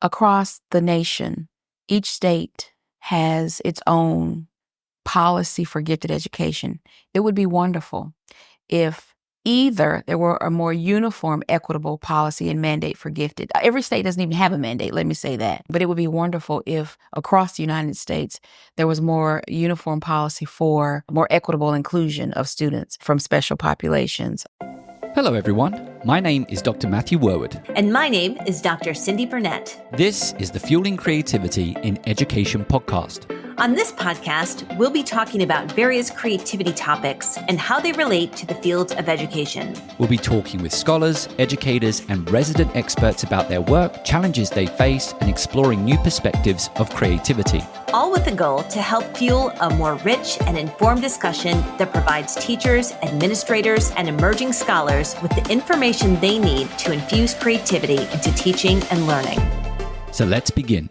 across the nation, each state has its own policy for gifted education. It would be wonderful if either there were a more uniform, equitable policy and mandate for gifted. Every state doesn't even have a mandate, let me say that. But it would be wonderful if across the United States, there was more uniform policy for more equitable inclusion of students from special populations. Hello everyone, my name is Dr. Matthew Worwood. And my name is Dr. Cyndi Burnett. This is the Fueling Creativity in Education podcast. On this podcast, we'll be talking about various creativity topics and how they relate to the field of education. We'll be talking with scholars, educators, and resident experts about their work, challenges they face, and exploring new perspectives of creativity. All with the goal to help fuel a more rich and informed discussion that provides teachers, administrators, and emerging scholars with the information they need to infuse creativity into teaching and learning. So let's begin.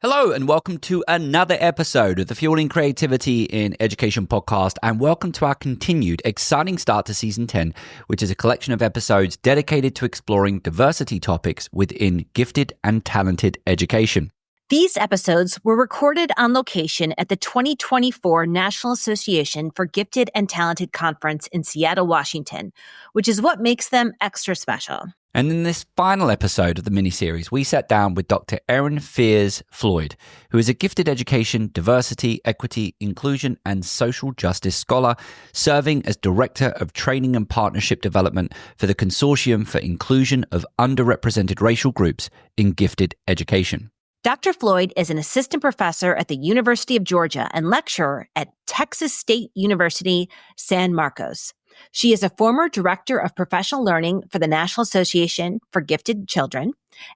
Hello and welcome to another episode of the Fueling Creativity in Education podcast, and welcome to our continued exciting start to Season 10, which is a collection of episodes dedicated to exploring diversity topics within gifted and talented education. These episodes were recorded on location at the 2024 National Association for Gifted and Talented Conference in Seattle, Washington, which is what makes them extra special. And in this final episode of the miniseries, we sat down with Dr. Erin F. Floyd, who is a gifted education, diversity, equity, inclusion, and social justice scholar, serving as Director of Training and Partnership Development for the Consortium for Inclusion of Underrepresented Racial Groups in Gifted Education. Dr. Floyd is an assistant professor at the University of Georgia and lecturer at Texas State University, San Marcos. She is a former director of professional learning for the National Association for Gifted Children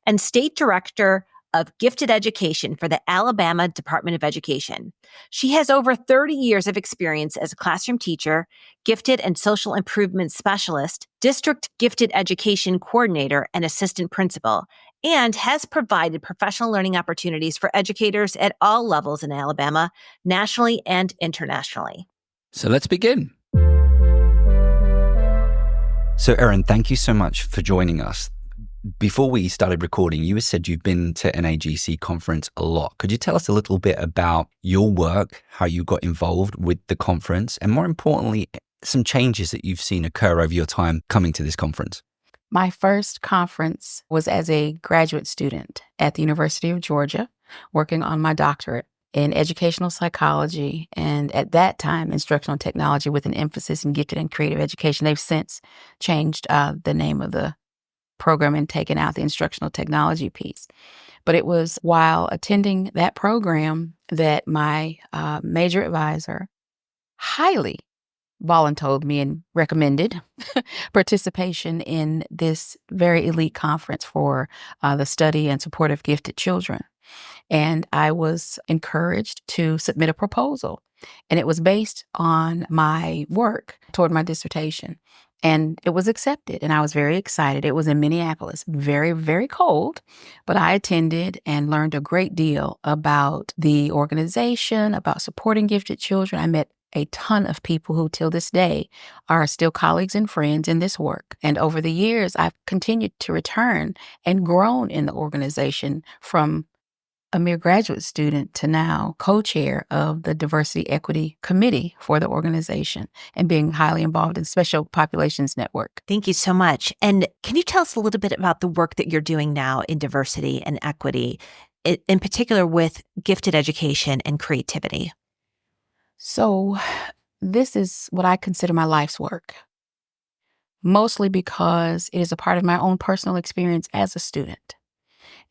and state director of gifted education for the Alabama Department of Education. She has over 30 years of experience as a classroom teacher, gifted and social improvement specialist, district gifted education coordinator, and assistant principal, and has provided professional learning opportunities for educators at all levels in Alabama, nationally and internationally. So let's begin. So Erinn, thank you so much for joining us. Before we started recording, you said you've been to NAGC conference a lot. Could you tell us a little bit about your work, how you got involved with the conference, and more importantly, some changes that you've seen occur over your time coming to this conference? My first conference was as a graduate student at the University of Georgia, working on my doctorate in educational psychology, and at that time, instructional technology with an emphasis in gifted and creative education. They've since changed the name of the program and taken out the instructional technology piece. But it was while attending that program that my major advisor highly voluntold me and recommended participation in this very elite conference for the study and support of gifted children. And I was encouraged to submit a proposal. And it was based on my work toward my dissertation. And it was accepted. And I was very excited. It was in Minneapolis, very, very cold. But I attended and learned a great deal about the organization, about supporting gifted children. I met a ton of people who till this day are still colleagues and friends in this work. And over the years, I've continued to return and grown in the organization from a mere graduate student to now co-chair of the Diversity Equity Committee for the organization and being highly involved in Special Populations Network. Thank you so much. And can you tell us a little bit about the work that you're doing now in diversity and equity, in particular with gifted education and creativity? So this is what I consider my life's work, mostly because it is a part of my own personal experience as a student.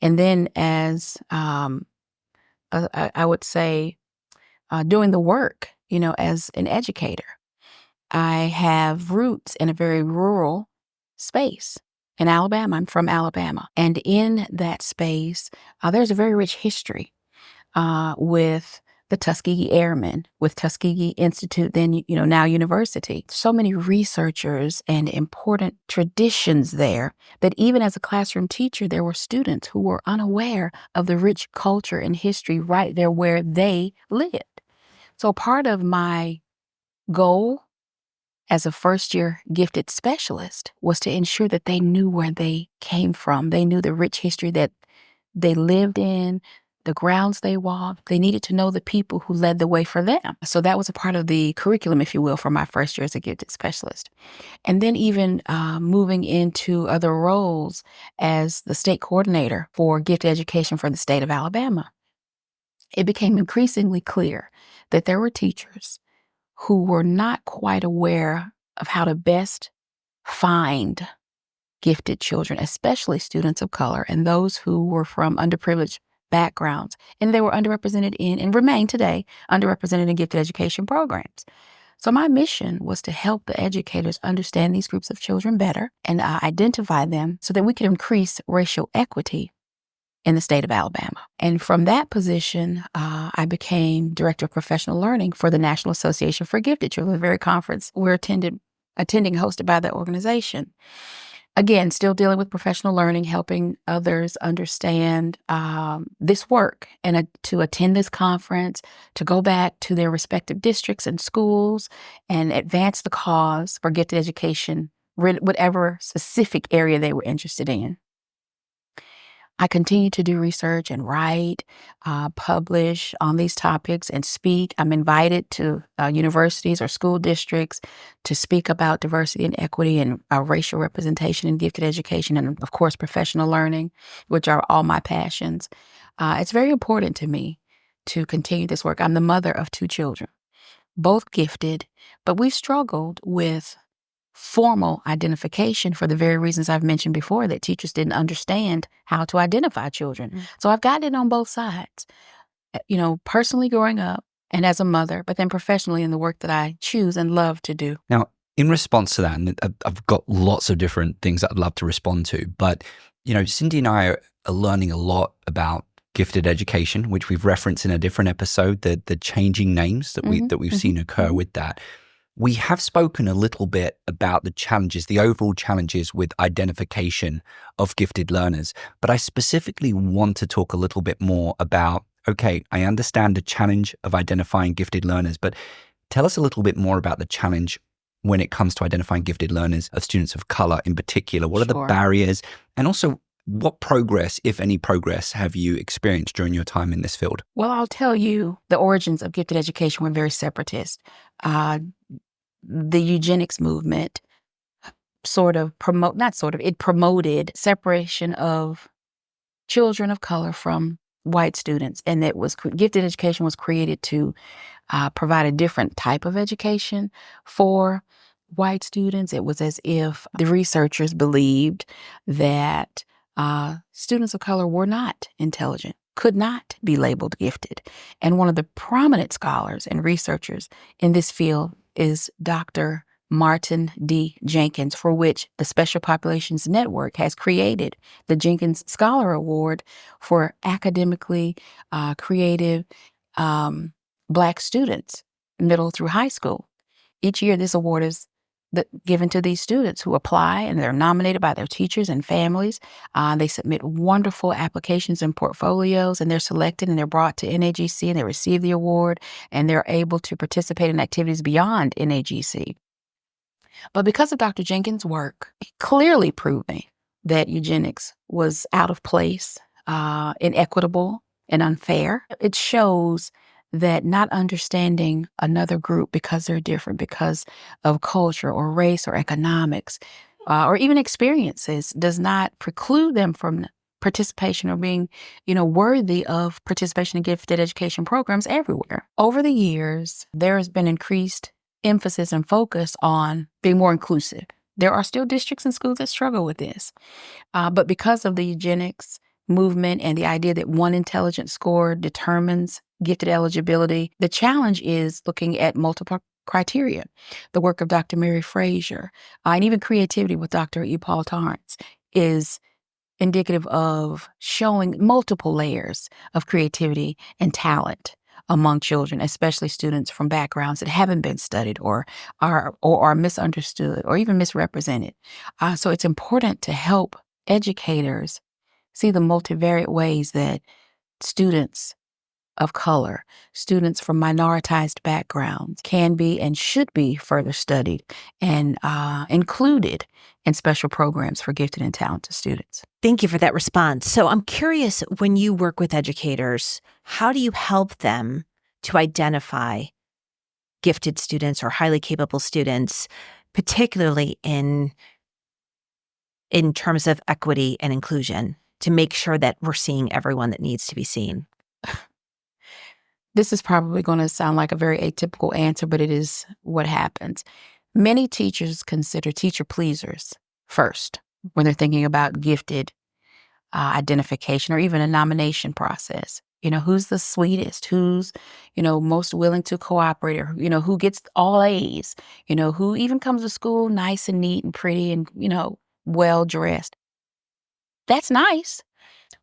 And then as, I would say, doing the work, as an educator, I have roots in a very rural space in Alabama. I'm from Alabama. And in that space, there's a very rich history with the Tuskegee Airmen, with Tuskegee Institute, then, now university. So many researchers and important traditions there that even as a classroom teacher, there were students who were unaware of the rich culture and history right there where they lived. So part of my goal as a first-year gifted specialist was to ensure that they knew where they came from. They knew the rich history that they lived in, the grounds they walked. They needed to know the people who led the way for them. So that was a part of the curriculum, if you will, for my first year as a gifted specialist. And then even moving into other roles as the state coordinator for gifted education for the state of Alabama, it became increasingly clear that there were teachers who were not quite aware of how to best find gifted children, especially students of color and those who were from underprivileged backgrounds. And they were underrepresented in, and remain today, underrepresented in gifted education programs. So my mission was to help the educators understand these groups of children better and identify them so that we could increase racial equity in the state of Alabama. And from that position, I became Director of Professional Learning for the National Association for Gifted Children, the very conference we're attending hosted by that organization. Again, still dealing with professional learning, helping others understand this work and to attend this conference, to go back to their respective districts and schools and advance the cause for gifted education, whatever specific area they were interested in. I continue to do research and write, publish on these topics and speak. I'm invited to universities or school districts to speak about diversity and equity and racial representation in gifted education and, of course, professional learning, which are all my passions. It's very important to me to continue this work. I'm the mother of 2 children, both gifted, but we've struggled with formal identification for the very reasons I've mentioned before, that teachers didn't understand how to identify children. Mm-hmm. So I've gotten it on both sides, personally growing up and as a mother, but then professionally in the work that I choose and love to do. Now, in response to that, and I've got lots of different things that I'd love to respond to, but, Cyndi and I are learning a lot about gifted education, which we've referenced in a different episode, the changing names that we've seen occur with that. We have spoken a little bit about the challenges, the overall challenges with identification of gifted learners, but I specifically want to talk a little bit more about, okay, I understand the challenge of identifying gifted learners, but tell us a little bit more about the challenge when it comes to identifying gifted learners of students of color in particular. What are the barriers? And also, what progress, if any progress, have you experienced during your time in this field? Well, I'll tell you, the origins of gifted education were very separatist. The eugenics movement it promoted separation of children of color from white students. And gifted education was created to provide a different type of education for white students. It was as if the researchers believed that students of color were not intelligent, could not be labeled gifted. And one of the prominent scholars and researchers in this field is Dr. Martin D. Jenkins, for which the Special Populations Network has created the Jenkins Scholar Award for academically creative Black students, middle through high school. Each year, this award is given to these students who apply, and they're nominated by their teachers and families. They submit wonderful applications and portfolios, and they're selected and they're brought to NAGC and they receive the award, and they're able to participate in activities beyond NAGC. But because of Dr. Jenkins' work, clearly proving that eugenics was out of place, inequitable, and unfair, it shows that not understanding another group because they're different, because of culture or race or economics, or even experiences, does not preclude them from participation or being, worthy of participation in gifted education programs everywhere. Over the years, there has been increased emphasis and focus on being more inclusive. There are still districts and schools that struggle with this. But because of the eugenics movement and the idea that one intelligence score determines gifted eligibility, the challenge is looking at multiple criteria. The work of Dr. Mary Frazier, and even creativity with Dr. E. Paul Torrance is indicative of showing multiple layers of creativity and talent among children, especially students from backgrounds that haven't been studied or are misunderstood or even misrepresented. So it's important to help educators see the multivariate ways that students of color, students from minoritized backgrounds can be and should be further studied and included in special programs for gifted and talented students. Thank you for that response. So I'm curious, when you work with educators, how do you help them to identify gifted students or highly capable students, particularly in terms of equity and inclusion, to make sure that we're seeing everyone that needs to be seen? This is probably going to sound like a very atypical answer, but it is what happens. Many teachers consider teacher pleasers first when they're thinking about gifted identification or even a nomination process. Who's the sweetest? Who's, most willing to cooperate, or, who gets all A's? Who even comes to school nice and neat and pretty and, well dressed. That's nice,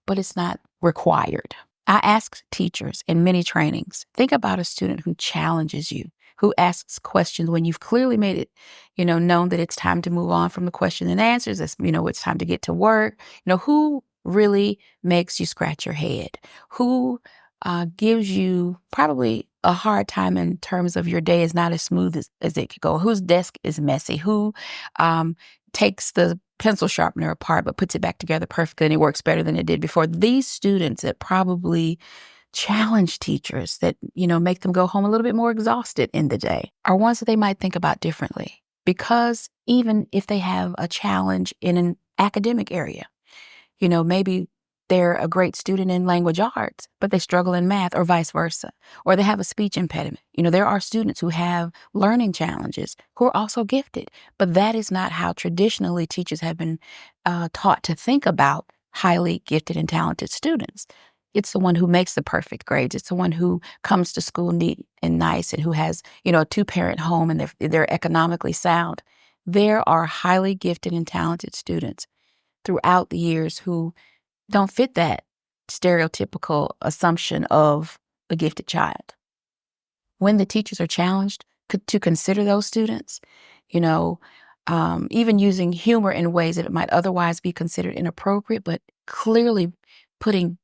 but it's not required. I ask teachers in many trainings, think about a student who challenges you, who asks questions when you've clearly made it, known that it's time to move on from the question and answers. It's time to get to work. Who really makes you scratch your head? Who gives you probably a hard time in terms of your day is not as smooth as it could go? Whose desk is messy? Who takes the pencil sharpener apart but puts it back together perfectly and it works better than it did before? These students that probably challenge teachers, that, make them go home a little bit more exhausted in the day, are ones that they might think about differently. Because even if they have a challenge in an academic area, maybe they're a great student in language arts, but they struggle in math, or vice versa, or they have a speech impediment. There are students who have learning challenges who are also gifted, but that is not how traditionally teachers have been taught to think about highly gifted and talented students. It's the one who makes the perfect grades. It's the one who comes to school neat and nice and who has, a 2-parent home and they're economically sound. There are highly gifted and talented students throughout the years who don't fit that stereotypical assumption of a gifted child. When the teachers are challenged to consider those students, even using humor in ways that it might otherwise be considered inappropriate, but clearly putting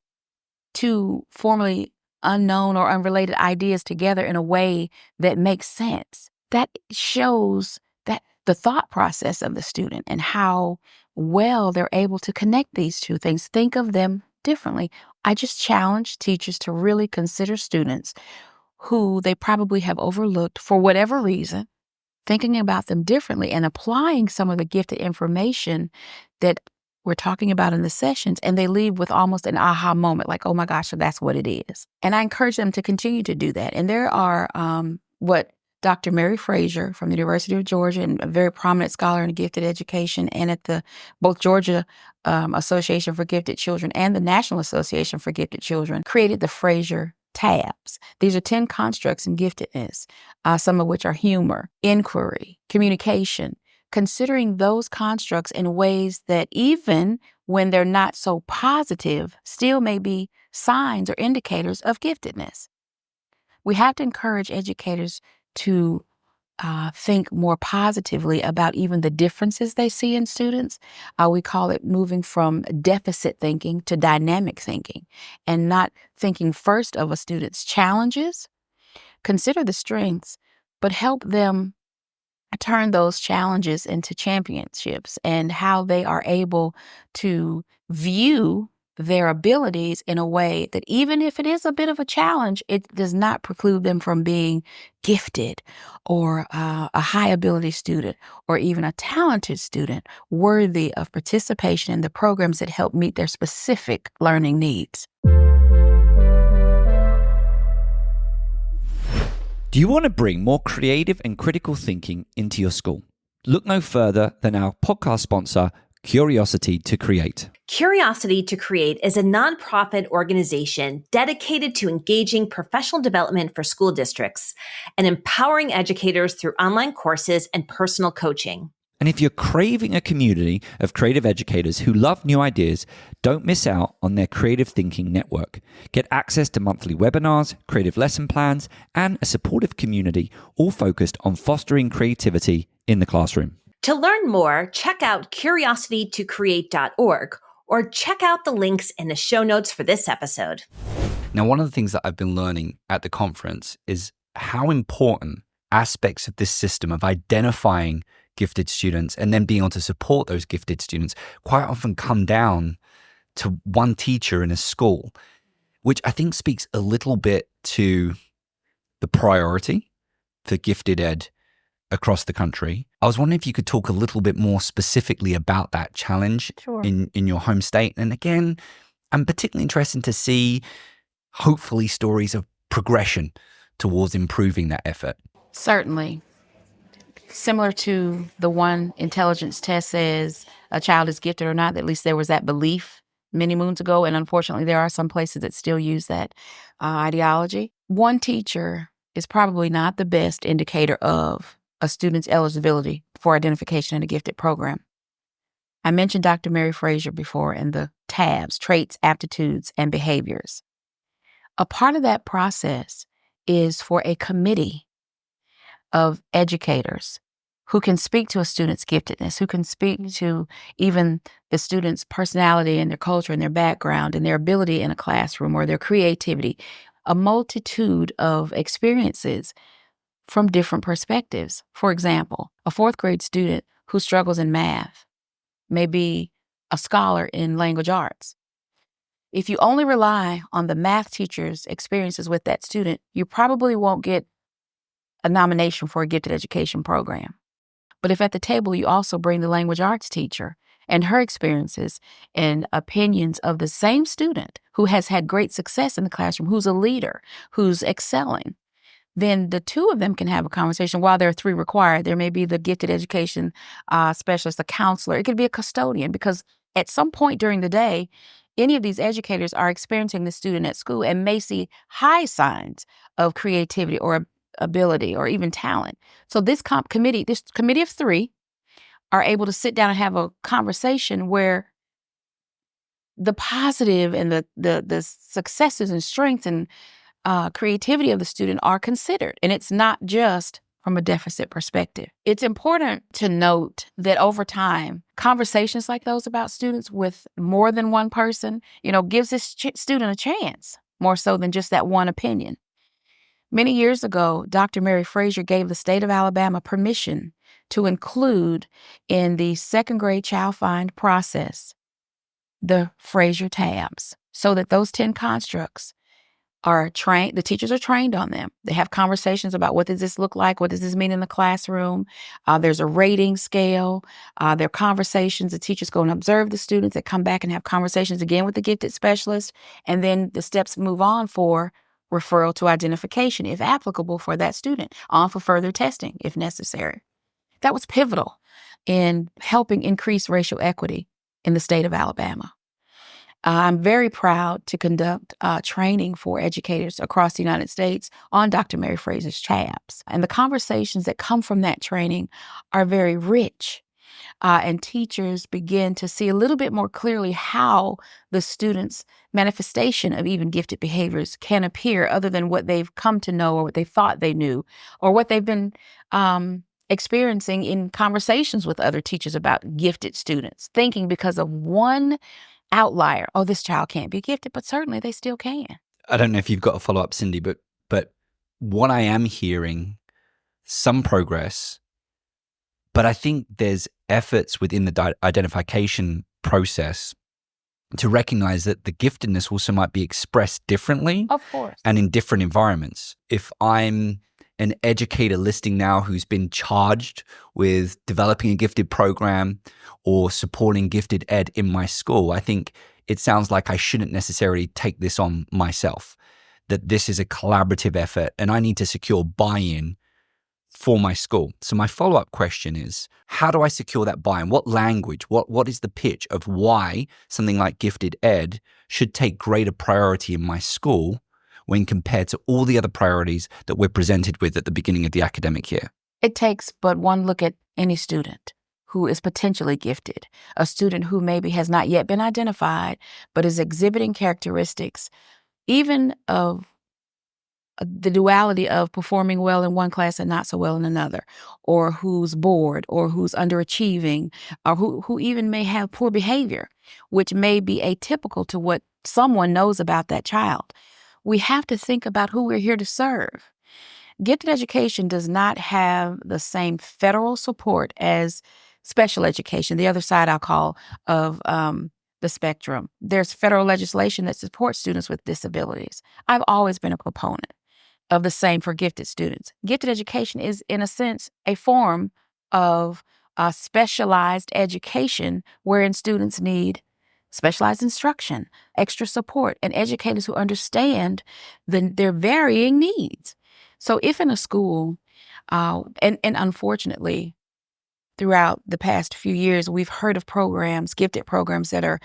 two formerly unknown or unrelated ideas together in a way that makes sense, that shows that the thought process of the student and how well they're able to connect these two things, think of them differently. I just challenge teachers to really consider students who they probably have overlooked for whatever reason, thinking about them differently and applying some of the gifted information that we're talking about in the sessions, and they leave with almost an aha moment, like, oh my gosh, so that's what it is. And I encourage them to continue to do that. And there are what Dr. Mary Frazier from the University of Georgia, and a very prominent scholar in gifted education, and at the both Georgia Association for Gifted Children and the National Association for Gifted Children, created the Frazier tabs. These are 10 constructs in giftedness, some of which are humor, inquiry, communication, considering those constructs in ways that even when they're not so positive, still may be signs or indicators of giftedness. We have to encourage educators to think more positively about even the differences they see in students. We call it moving from deficit thinking to dynamic thinking, and not thinking first of a student's challenges. Consider the strengths, but help them turn those challenges into championships, and how they are able to view their abilities in a way that even if it is a bit of a challenge, it does not preclude them from being gifted or a high ability student or even a talented student worthy of participation in the programs that help meet their specific learning needs. Do you want to bring more creative and critical thinking into your school? Look no further than our podcast sponsor, Curiosity to Create. Curiosity to Create is a nonprofit organization dedicated to engaging professional development for school districts and empowering educators through online courses and personal coaching. And if you're craving a community of creative educators who love new ideas, don't miss out on their Creative Thinking Network. Get access to monthly webinars, creative lesson plans, and a supportive community, all focused on fostering creativity in the classroom. To learn more, check out curiositytocreate.org or check out the links in the show notes for this episode. Now, one of the things that I've been learning at the conference is how important aspects of this system of identifying gifted students and then being able to support those gifted students quite often come down to one teacher in a school, which I think speaks a little bit to the priority for gifted ed across the country. I was wondering if you could talk a little bit more specifically about that challenge in your home state. And again, I'm particularly interested to see, hopefully, stories of progression towards improving that effort. Certainly. Similar to the one intelligence test says a child is gifted or not, at least there was that belief many moons ago. And unfortunately, there are some places that still use that ideology. One teacher is probably not the best indicator of a student's eligibility for identification in a gifted program. I mentioned Dr. Mary Frazier before and the tabs, traits, aptitudes, and behaviors. A part of that process is for a committee of educators who can speak to a student's giftedness, who can speak to even the student's personality and their culture and their background and their ability in a classroom or their creativity, a multitude of experiences from different perspectives. For example, a fourth grade student who struggles in math may be a scholar in language arts. If you only rely on the math teacher's experiences with that student, you probably won't get a nomination for a gifted education program. But if at the table you also bring the language arts teacher and her experiences and opinions of the same student who has had great success in the classroom, who's a leader, who's excelling, then the two of them can have a conversation. While there are three required, there may be the gifted education specialist, a counselor. It could be a custodian, because at some point during the day, any of these educators are experiencing the student at school and may see high signs of creativity or ability or even talent. So this committee of three are able to sit down and have a conversation where the positive and the successes and strengths and creativity of the student are considered. And it's not just from a deficit perspective. It's important to note that over time, conversations like those about students with more than one person, gives this student a chance, more so than just that one opinion. Many years ago, Dr. Mary Frazier gave the state of Alabama permission to include in the second grade child find process the Frazier tabs, so that those 10 constructs are trained, the teachers are trained on them. They have conversations about what does this look like? What does this mean in the classroom? There's a rating scale. There are conversations. The teachers go and observe the students that come back and have conversations again with the gifted specialist. And then the steps move on for referral to identification, if applicable, for that student, on for further testing, if necessary. That was pivotal in helping increase racial equity in the state of Alabama. I'm very proud to conduct training for educators across the United States on Dr. Mary Frazier's tabs. And the conversations that come from that training are very rich. And teachers begin to see a little bit more clearly how the student's manifestation of even gifted behaviors can appear, other than what they've come to know or what they thought they knew or what they've been experiencing in conversations with other teachers about gifted students, thinking because of one outlier, oh, this child can't be gifted, but certainly they still can. I don't know if you've got a follow-up, Cyndi, but what I am hearing, some progress, but I think there's efforts within the identification process to recognize that the giftedness also might be expressed differently. Of course. And in different environments. If I'm an educator listening now who's been charged with developing a gifted program or supporting gifted ed in my school, I think it sounds like I shouldn't necessarily take this on myself, that this is a collaborative effort and I need to secure buy-in for my school. So my follow-up question is, how do I secure that buy-in? What language, what is the pitch of why something like gifted ed should take greater priority in my school when compared to all the other priorities that we're presented with at the beginning of the academic year? It takes but one look at any student who is potentially gifted, a student who maybe has not yet been identified, but is exhibiting characteristics, even of the duality of performing well in one class and not so well in another, or who's bored, or who's underachieving, or who even may have poor behavior, which may be atypical to what someone knows about that child. We have to think about who we're here to serve. Gifted education does not have the same federal support as special education, the other side I'll call of the spectrum. There's federal legislation that supports students with disabilities. I've always been a proponent of the same for gifted students. Gifted education is, in a sense, a form of specialized education wherein students need specialized instruction, extra support, and educators who understand their varying needs. So if in a school, and unfortunately, throughout the past few years, we've heard of programs, gifted programs that are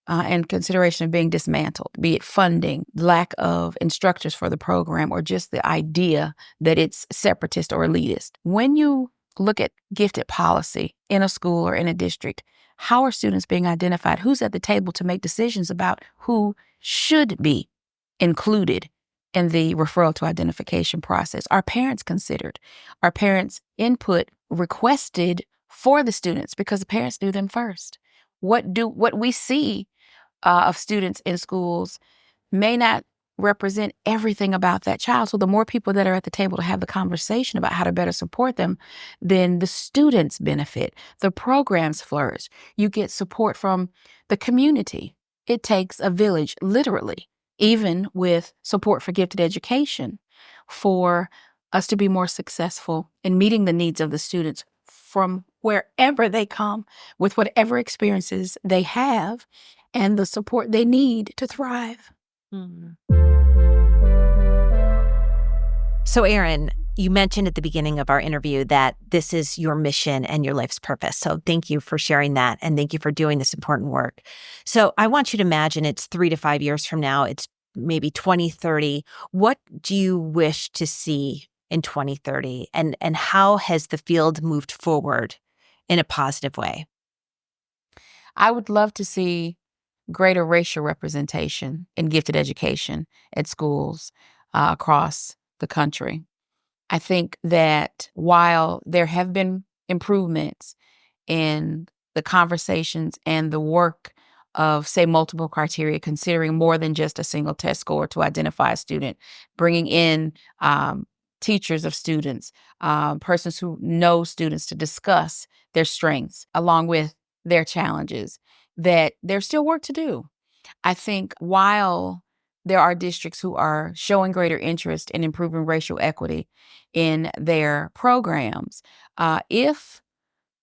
in consideration of being dismantled, be it funding, lack of instructors for the program, or just the idea that it's separatist or elitist. When you look at gifted policy in a school or in a district, how are students being identified? Who's at the table to make decisions about who should be included in the referral to identification process? Are parents considered? Are parents' input requested for the students because the parents knew them first? What we see of students in schools may not represent everything about that child. So the more people that are at the table to have the conversation about how to better support them, then the students benefit, the programs flourish. You get support from the community. It takes a village, literally, even with support for gifted education, for us to be more successful in meeting the needs of the students from wherever they come, with whatever experiences they have and the support they need to thrive. So, Erin, you mentioned at the beginning of our interview that this is your mission and your life's purpose. So thank you for sharing that, and thank you for doing this important work. So I want you to imagine it's 3 to 5 years from now. It's maybe 2030. What do you wish to see in 2030? And how has the field moved forward in a positive way? I would love to see greater racial representation in gifted education at schools across the country. I think that while there have been improvements in the conversations and the work of, say, multiple criteria, considering more than just a single test score to identify a student, bringing in teachers of students, persons who know students to discuss their strengths along with their challenges, that there's still work to do. I think while there are districts who are showing greater interest in improving racial equity in their programs, if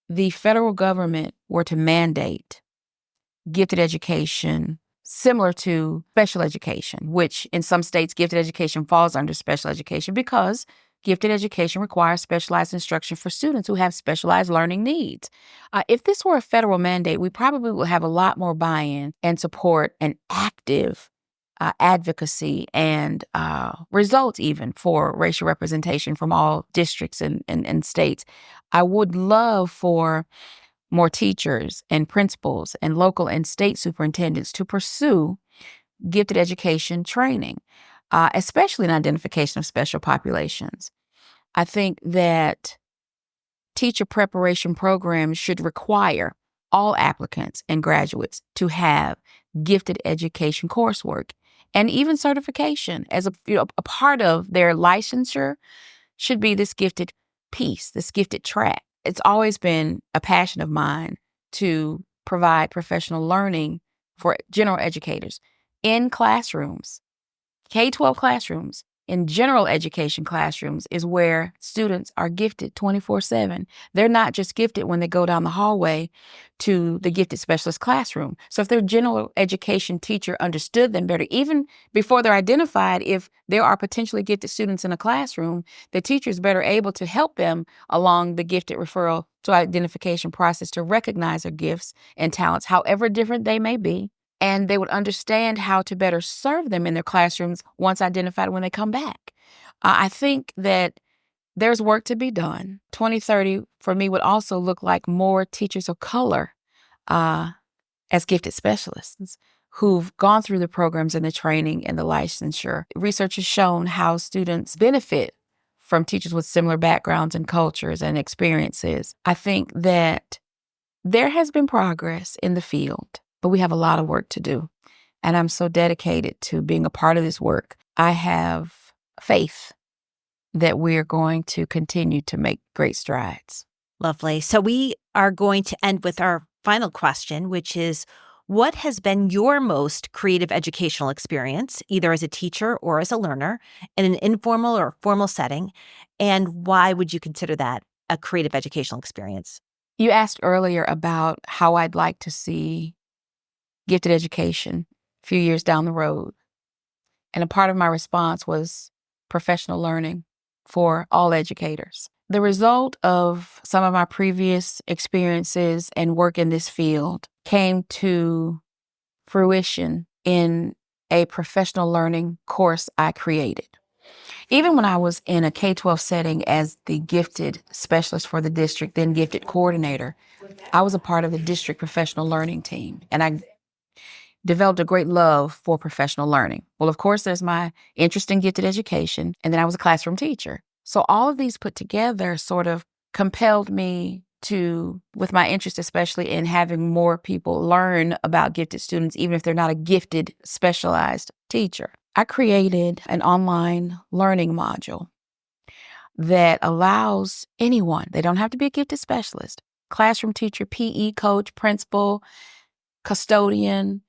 the federal government were to mandate gifted education similar to special education, which in some states gifted education falls under special education because gifted education requires specialized instruction for students who have specialized learning needs. If this were a federal mandate, we probably would have a lot more buy-in and support and active advocacy and results even for racial representation from all districts and states. I would love for more teachers and principals and local and state superintendents to pursue gifted education training, especially in identification of special populations. I think that teacher preparation programs should require all applicants and graduates to have gifted education coursework and even certification as a part of their licensure should be this gifted piece, this gifted track. It's always been a passion of mine to provide professional learning for general educators in classrooms, K-12 classrooms. In general education classrooms is where students are gifted 24/7. They're not just gifted when they go down the hallway to the gifted specialist classroom. So if their general education teacher understood them better, even before they're identified, if there are potentially gifted students in a classroom, the teacher is better able to help them along the gifted referral to identification process to recognize their gifts and talents, however different they may be. And they would understand how to better serve them in their classrooms once identified when they come back. I think that there's work to be done. 2030 for me would also look like more teachers of color as gifted specialists who've gone through the programs and the training and the licensure. Research has shown how students benefit from teachers with similar backgrounds and cultures and experiences. I think that there has been progress in the field, but we have a lot of work to do. And I'm so dedicated to being a part of this work. I have faith that we're going to continue to make great strides. Lovely. So we are going to end with our final question, which is, What has been your most creative educational experience, either as a teacher or as a learner, in an informal or formal setting? And why would you consider that a creative educational experience? You asked earlier about how I'd like to see gifted education a few years down the road. And a part of my response was professional learning for all educators. The result of some of my previous experiences and work in this field came to fruition in a professional learning course I created. Even when I was in a K-12 setting as the gifted specialist for the district, then gifted coordinator, I was a part of the district professional learning team, and I developed a great love for professional learning. Well, of course, there's my interest in gifted education, and then I was a classroom teacher. So all of these put together sort of compelled me to, with my interest especially in having more people learn about gifted students, even if they're not a gifted specialized teacher. I created an online learning module that allows anyone, they don't have to be a gifted specialist, classroom teacher, PE coach, principal, custodian,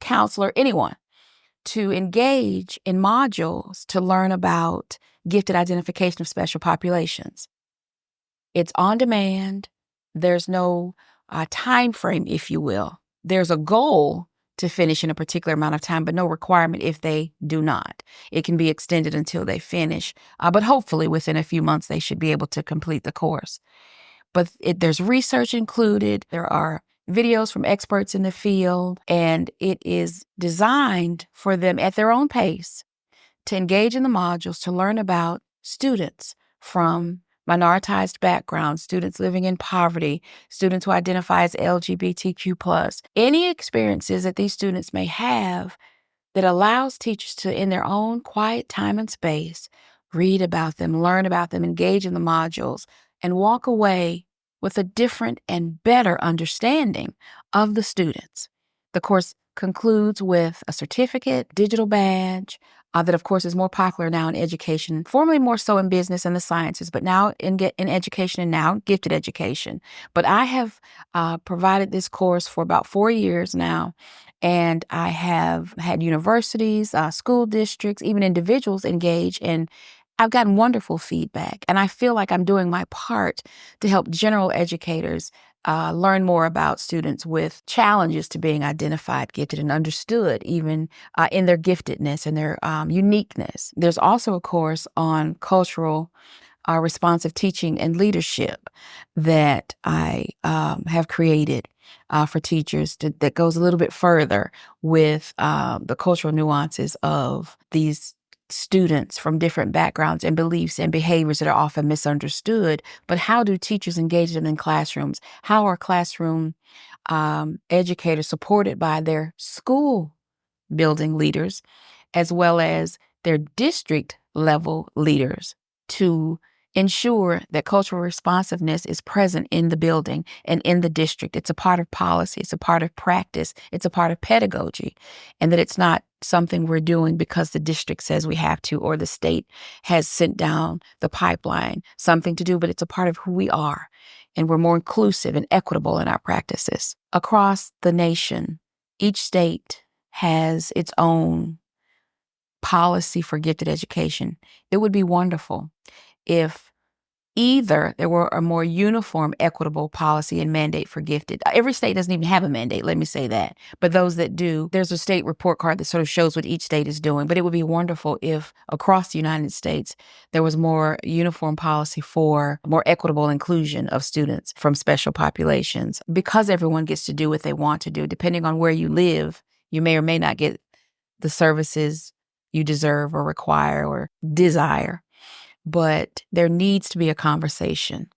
counselor, anyone, to engage in modules to learn about gifted identification of special populations. It's on demand. There's no time frame, if you will. There's a goal to finish in a particular amount of time, but no requirement if they do not. It can be extended until they finish, but hopefully within a few months they should be able to complete the course. But there's research included. There are videos from experts in the field, and it is designed for them at their own pace to engage in the modules, to learn about students from minoritized backgrounds, students living in poverty, students who identify as LGBTQ+, any experiences that these students may have that allows teachers to, in their own quiet time and space, read about them, learn about them, engage in the modules, and walk away with a different and better understanding of the students. The course concludes with a certificate, digital badge, that of course is more popular now in education, formerly more so in business and the sciences, but now in education and now gifted education. But I have provided this course for about 4 years now, and I have had universities, school districts, even individuals engage, and I've gotten wonderful feedback. And I feel like I'm doing my part to help general educators learn more about students with challenges to being identified, gifted, and understood, even in their giftedness and their uniqueness. There's also a course on cultural responsive teaching and leadership that I have created for teachers that goes a little bit further with the cultural nuances of these students from different backgrounds and beliefs and behaviors that are often misunderstood. But how do teachers engage them in classrooms? How are classroom educators supported by their school building leaders as well as their district level leaders to ensure that cultural responsiveness is present in the building and in the district? It's a part of policy. It's a part of practice. It's a part of pedagogy, and that it's not something we're doing because the district says we have to or the state has sent down the pipeline something to do, but it's a part of who we are, and we're more inclusive and equitable in our practices. Across the nation, each state has its own policy for gifted education. It would be wonderful if either there were a more uniform, equitable policy and mandate for gifted. Every state doesn't even have a mandate, let me say that. But those that do, there's a state report card that sort of shows what each state is doing. But it would be wonderful if across the United States, there was more uniform policy for more equitable inclusion of students from special populations. Because everyone gets to do what they want to do, depending on where you live, you may or may not get the services you deserve or require or desire. But there needs to be a conversation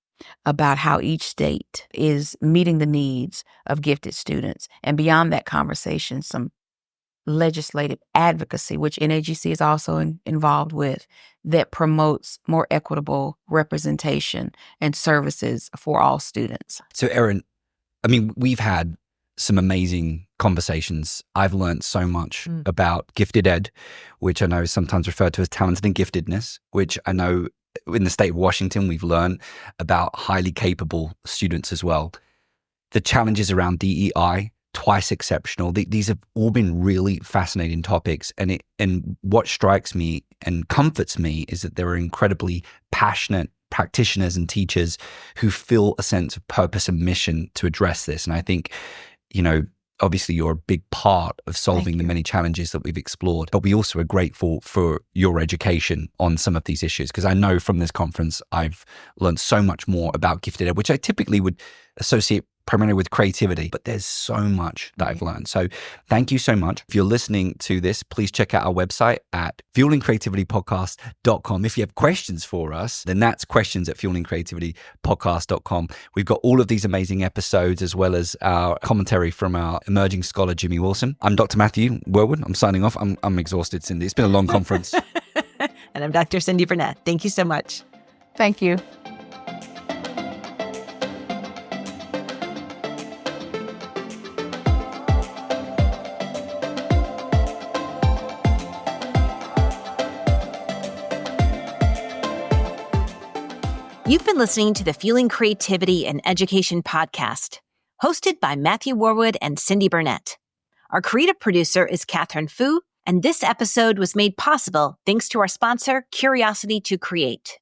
about how each state is meeting the needs of gifted students. And beyond that conversation, some legislative advocacy, which NAGC is also involved with, that promotes more equitable representation and services for all students. So, Erinn, we've had some amazing conversations. I've learned so much about gifted ed, which I know is sometimes referred to as talented and giftedness, which I know in the state of Washington, we've learned about highly capable students as well. The challenges around DEI, twice exceptional. These have all been really fascinating topics. And what strikes me and comforts me is that there are incredibly passionate practitioners and teachers who feel a sense of purpose and mission to address this. And I think, obviously you're a big part of solving the many challenges that we've explored, but we also are grateful for your education on some of these issues, because I know from this conference, I've learned so much more about gifted ed, which I typically would associate primarily with creativity, but there's so much that I've learned. So thank you so much. If you're listening to this, please check out our website at fuelingcreativitypodcast.com. If you have questions for us, then that's questions@fuelingcreativitypodcast.com. We've got all of these amazing episodes, as well as our commentary from our emerging scholar, Jimmy Wilson. I'm Dr. Matthew Worwood. I'm signing off. I'm exhausted, Cyndi. It's been a long conference. And I'm Dr. Cyndi Burnett. Thank you so much. Thank you. You've been listening to the Fueling Creativity and Education podcast, hosted by Matthew Worwood and Cyndi Burnett. Our creative producer is Catherine Fu, and this episode was made possible thanks to our sponsor, Curiosity to Create.